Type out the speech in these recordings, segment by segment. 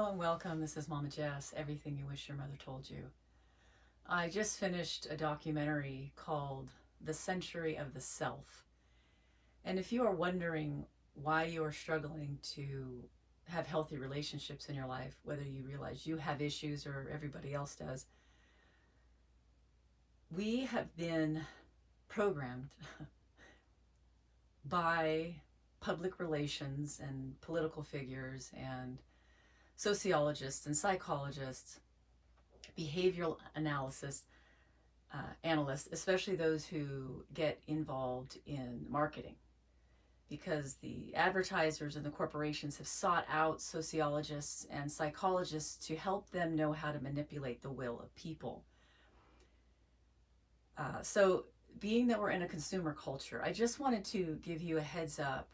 Hello and welcome. This is Mama Jess, Everything You Wish Your Mother Told You. I just finished a documentary called The Century of the Self. And if you are wondering why you are struggling to have healthy relationships in your life, whether you realize you have issues or everybody else does, we have been programmed by public relations and political figures and sociologists and psychologists, behavioral analysts, especially those who get involved in marketing, because the advertisers and the corporations have sought out sociologists and psychologists to help them know how to manipulate the will of people. So being that we're in a consumer culture, I just wanted to give you a heads up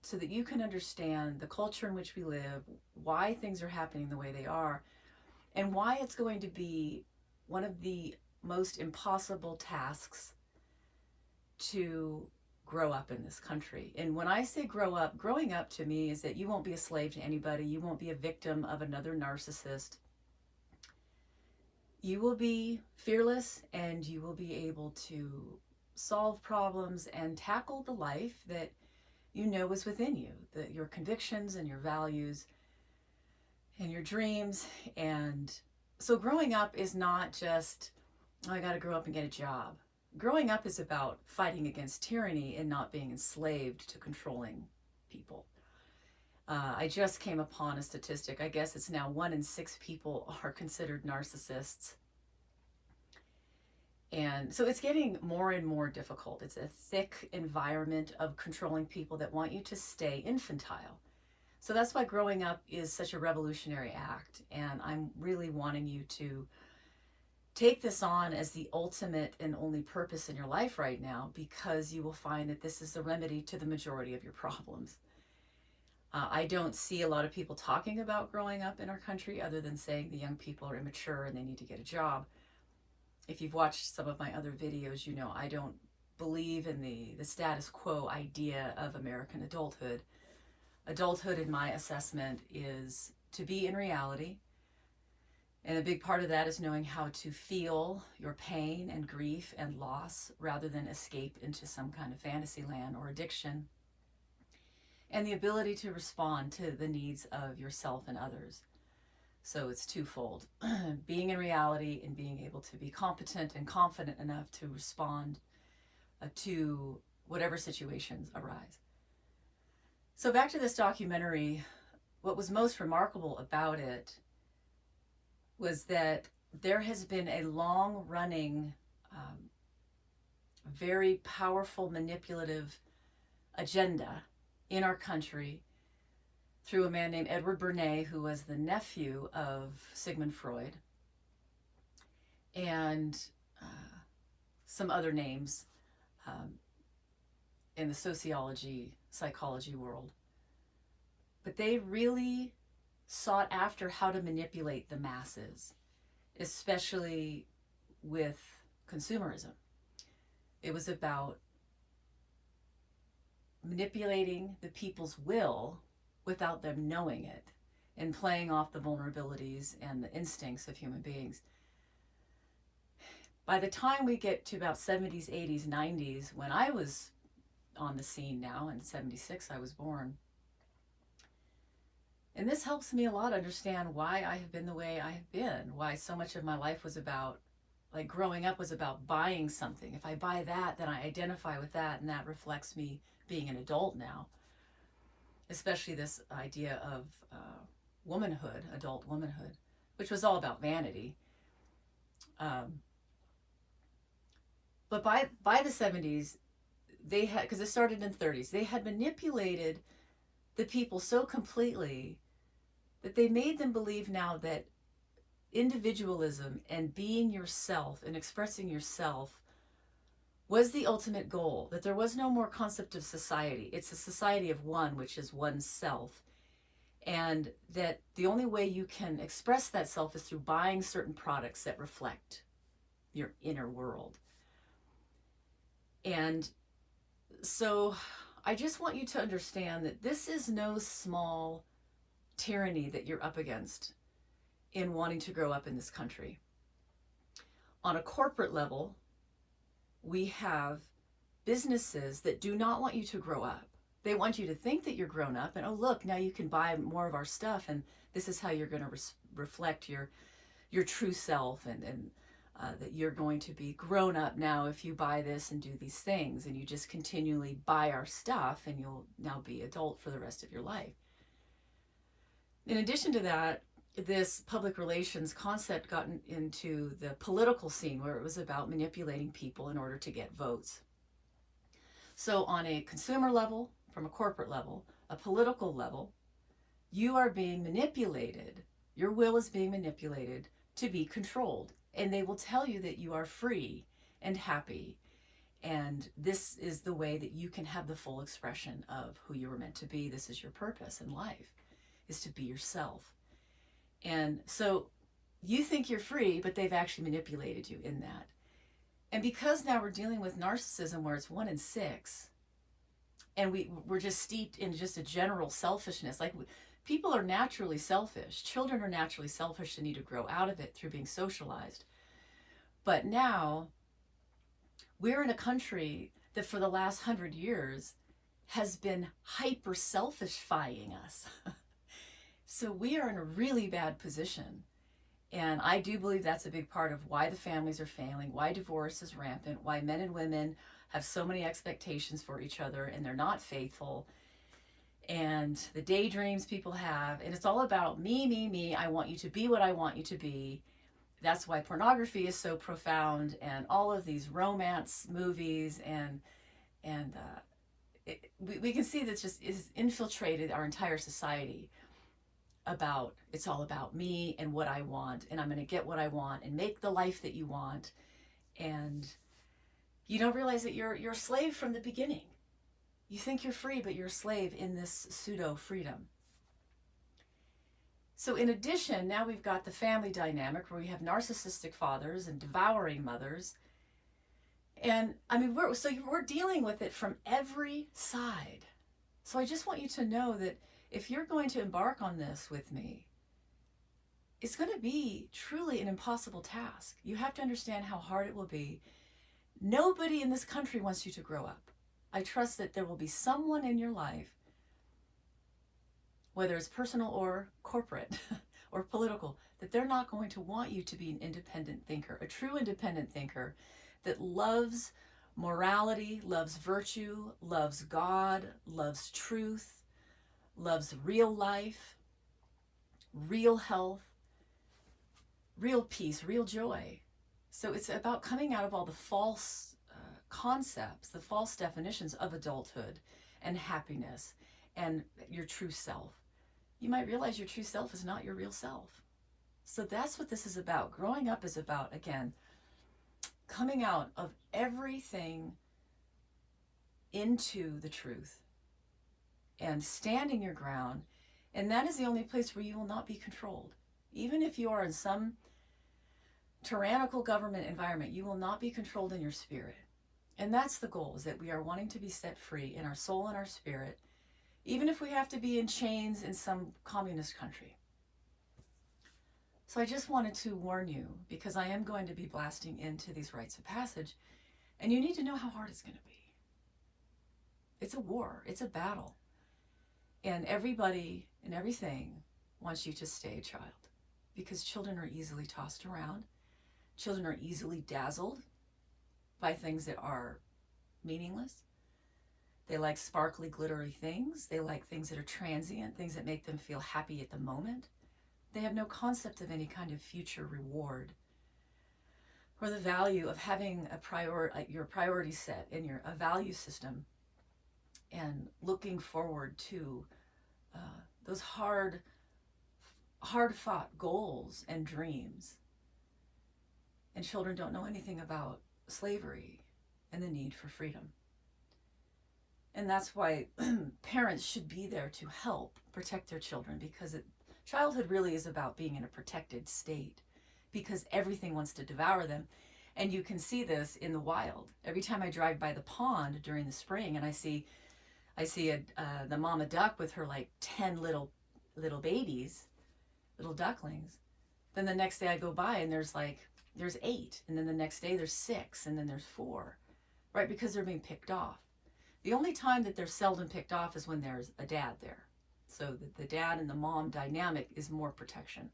so that you can understand the culture in which we live, why things are happening the way they are, and why it's going to be one of the most impossible tasks to grow up in this country. And when I say grow up, growing up to me is that you won't be a slave to anybody, you won't be a victim of another narcissist. You will be fearless and you will be able to solve problems and tackle the life that you know is within you, that your convictions and your values and your dreams. And so growing up is not just, oh, I got to grow up and get a job. Growing up is about fighting against tyranny and not being enslaved to controlling people. I just came upon a statistic. I guess it's now 1 in 6 people are considered narcissists. And so it's getting more and more difficult. It's a thick environment of controlling people that want you to stay infantile. So that's why growing up is such a revolutionary act. And I'm really wanting you to take this on as the ultimate and only purpose in your life right now, because you will find that this is the remedy to the majority of your problems. I don't see a lot of people talking about growing up in our country other than saying the young people are immature and they need to get a job. If you've watched some of my other videos, you know I don't believe in the status quo idea of American adulthood. Adulthood, in my assessment, is to be in reality. And a big part of that is knowing how to feel your pain and grief and loss rather than escape into some kind of fantasy land or addiction. And the ability to respond to the needs of yourself and others. So it's twofold, being in reality and being able to be competent and confident enough to respond to whatever situations arise. So back to this documentary, what was most remarkable about it was that there has been a long-running, very powerful, manipulative agenda in our country through a man named Edward Bernays, who was the nephew of Sigmund Freud, and some other names in the psychology world. But they really sought after how to manipulate the masses, especially with consumerism. It was about manipulating the people's will without them knowing it, and playing off the vulnerabilities and the instincts of human beings. By the time we get to about 70s, 80s, 90s, when I was on the scene now, in 76 I was born, and this helps me a lot understand why I have been the way I have been, why so much of my life was about, like growing up was about buying something. If I buy that, then I identify with that, and that reflects me being an adult now. Especially this idea of womanhood, adult womanhood, which was all about vanity. But by the 70s, they had, because it started in the 30s, they had manipulated the people so completely that they made them believe now that individualism and being yourself and expressing yourself was the ultimate goal, that there was no more concept of society. It's a society of one, which is oneself. And that the only way you can express that self is through buying certain products that reflect your inner world. And so I just want you to understand that this is no small tyranny that you're up against in wanting to grow up in this country. On a corporate level, we have businesses that do not want you to grow up. They want you to think that you're grown up and, oh, look, now you can buy more of our stuff and this is how you're going to reflect your true self, and that you're going to be grown up now if you buy this and do these things, and you just continually buy our stuff and you'll now be adult for the rest of your life. In addition to that, this public relations concept got into the political scene where it was about manipulating people in order to get votes. So on a consumer level, from a corporate level, a political level, you are being manipulated. Your will is being manipulated to be controlled. And they will tell you that you are free and happy. And this is the way that you can have the full expression of who you were meant to be. This is your purpose in life, is to be yourself. And so you think you're free, but they've actually manipulated you in that. And because now we're dealing with narcissism where it's 1 in 6, and we're just steeped in just a general selfishness. Like, people are naturally selfish. Children are naturally selfish and need to grow out of it through being socialized. But now we're in a country that for the last 100 years has been hyper selfishifying us. So we are in a really bad position. And I do believe that's a big part of why the families are failing, why divorce is rampant, why men and women have so many expectations for each other and they're not faithful. And the daydreams people have, and it's all about me, me, me. I want you to be what I want you to be. That's why pornography is so profound, and all of these romance movies, and we can see that just is infiltrated our entire society. It's all about me and what I want, and I'm going to get what I want and make the life that you want. And you don't realize that you're a slave from the beginning. You think you're free, but you're a slave in this pseudo freedom. So in addition, now we've got the family dynamic where we have narcissistic fathers and devouring mothers. And I mean, we're dealing with it from every side. So I just want you to know that if you're going to embark on this with me, it's going to be truly an impossible task. You have to understand how hard it will be. Nobody in this country wants you to grow up. I trust that there will be someone in your life, whether it's personal or corporate or political, that they're not going to want you to be an independent thinker, a true independent thinker that loves morality, loves virtue, loves God, loves truth, loves real life, real health, real peace, real joy. So it's about coming out of all the false concepts, the false definitions of adulthood and happiness and your true self. You might realize your true self is not your real self. So that's what this is about. Growing up is about, again, coming out of everything into the truth and standing your ground. And that is the only place where you will not be controlled. Even if you are in some tyrannical government environment, you will not be controlled in your spirit. And that's the goal, is that we are wanting to be set free in our soul and our spirit, even if we have to be in chains in some communist country. So I just wanted to warn you, because I am going to be blasting into these rites of passage, and you need to know how hard it's going to be. It's a war. It's a battle. And everybody and everything wants you to stay a child, because children are easily tossed around. Children are easily dazzled by things that are meaningless. They like sparkly, glittery things. They like things that are transient, things that make them feel happy at the moment. They have no concept of any kind of future reward or the value of having your priority set and a value system, and looking forward to those hard-fought goals and dreams. And children don't know anything about slavery and the need for freedom. And that's why parents should be there to help protect their children, because childhood really is about being in a protected state, because everything wants to devour them. And you can see this in the wild. Every time I drive by the pond during the spring and I see the mama duck with her like 10 little little babies, little ducklings. Then the next day I go by and there's 8, and then the next day there's 6, and then there's 4, right? Because they're being picked off. The only time that they're seldom picked off is when there's a dad there. So the dad and the mom dynamic is more protection.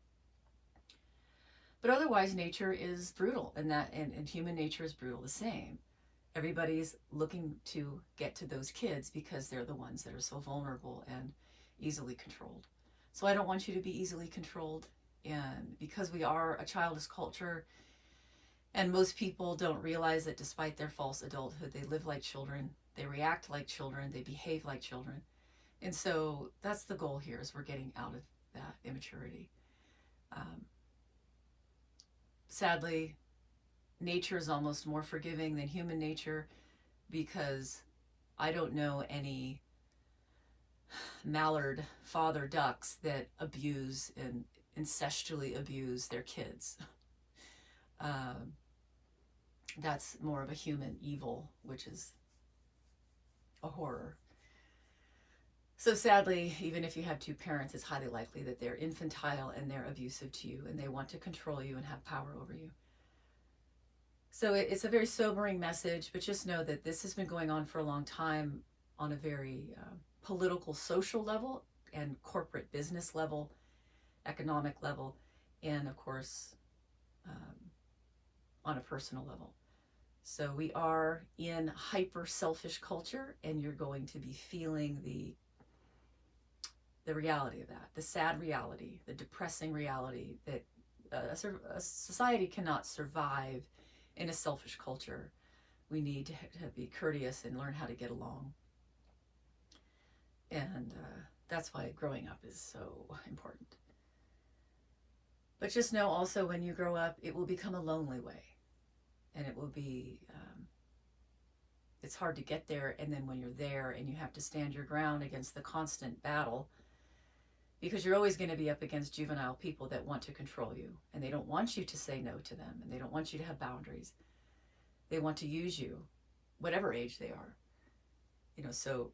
But otherwise, nature is brutal, and human nature is brutal the same. Everybody's looking to get to those kids because they're the ones that are so vulnerable and easily controlled. So I don't want you to be easily controlled. And because we are a childish culture, and most people don't realize that despite their false adulthood, they live like children, they react like children, they behave like children. And so that's the goal here, is we're getting out of that immaturity. Sadly, nature is almost more forgiving than human nature, because I don't know any mallard father ducks that abuse and incestually abuse their kids. That's more of a human evil, which is a horror. So sadly, even if you have 2 parents, it's highly likely that they're infantile and they're abusive to you, and they want to control you and have power over you. So it's a very sobering message, but just know that this has been going on for a long time on a very political, social level, and corporate business level, economic level, and of course, on a personal level. So we are in hyper selfish culture, and you're going to be feeling the reality of that, the sad reality, the depressing reality that a society cannot survive in a selfish culture. We need to be courteous and learn how to get along. And that's why growing up is so important. But just know also, when you grow up, it will become a lonely way. And it will be, it's hard to get there. And then when you're there and you have to stand your ground against the constant battle, because you're always going to be up against juvenile people that want to control you. And they don't want you to say no to them. And they don't want you to have boundaries. They want to use you, whatever age they are. So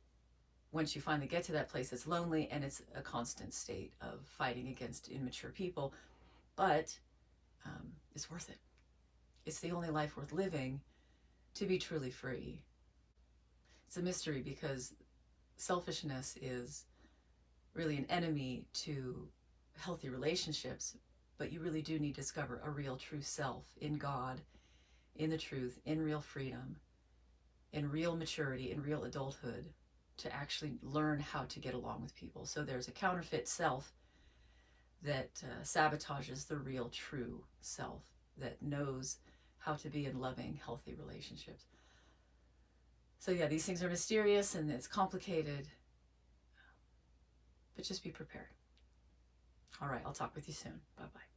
once you finally get to that place, it's lonely, and it's a constant state of fighting against immature people. But it's worth it. It's the only life worth living to be truly free. It's a mystery, because selfishness is really an enemy to healthy relationships, but you really do need to discover a real true self in God, in the truth, in real freedom, in real maturity, in real adulthood, to actually learn how to get along with people. So there's a counterfeit self that sabotages the real true self that knows how to be in loving, healthy relationships. So yeah, these things are mysterious and it's complicated, but just be prepared. All right, I'll talk with you soon. Bye-bye.